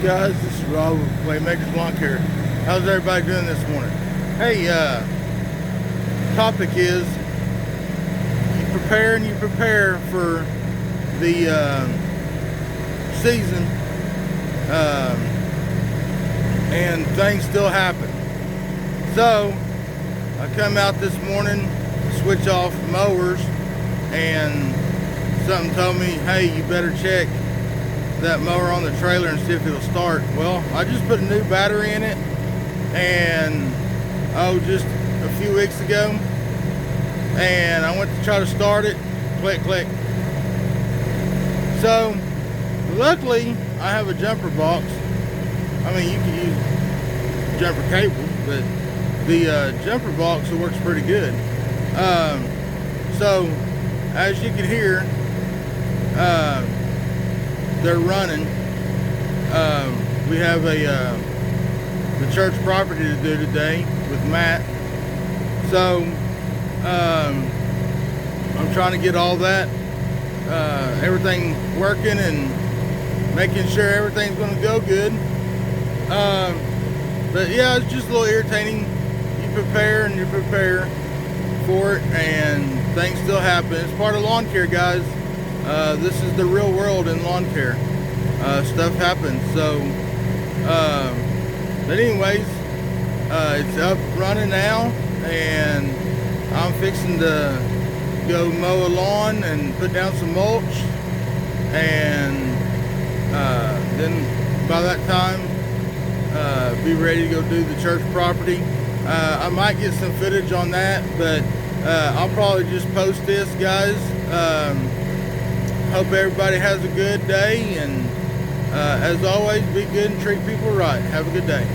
Guys? This is Rob with Playmakers Lawn Care. How's everybody doing this morning? Hey, topic is you prepare for the season, and things still happen. So I come out this morning, switch off mowers, and something told me, hey, you better check that mower on the trailer and see if it'll start. Well, I just put a new battery in it, and just a few weeks ago, and I went to try to start it, click. So luckily I have a jumper box. I mean, you can use jumper cable, but the jumper box, it works pretty good. So as you can hear, they're running. We have the church property to do today with Matt. So I'm trying to get all that, everything working and making sure everything's going to go good. But yeah, it's just a little irritating. You prepare and you prepare for it, and things still happen. It's part of lawn care, guys. This is the real world in lawn care. Stuff happens. So but anyways, it's up running now, and I'm fixing to go mow a lawn and put down some mulch, and then by that time be ready to go do the church property. I might get some footage on that, but I'll probably just post this, guys. Hope everybody has a good day, and as always, be good and treat people right. Have a good day.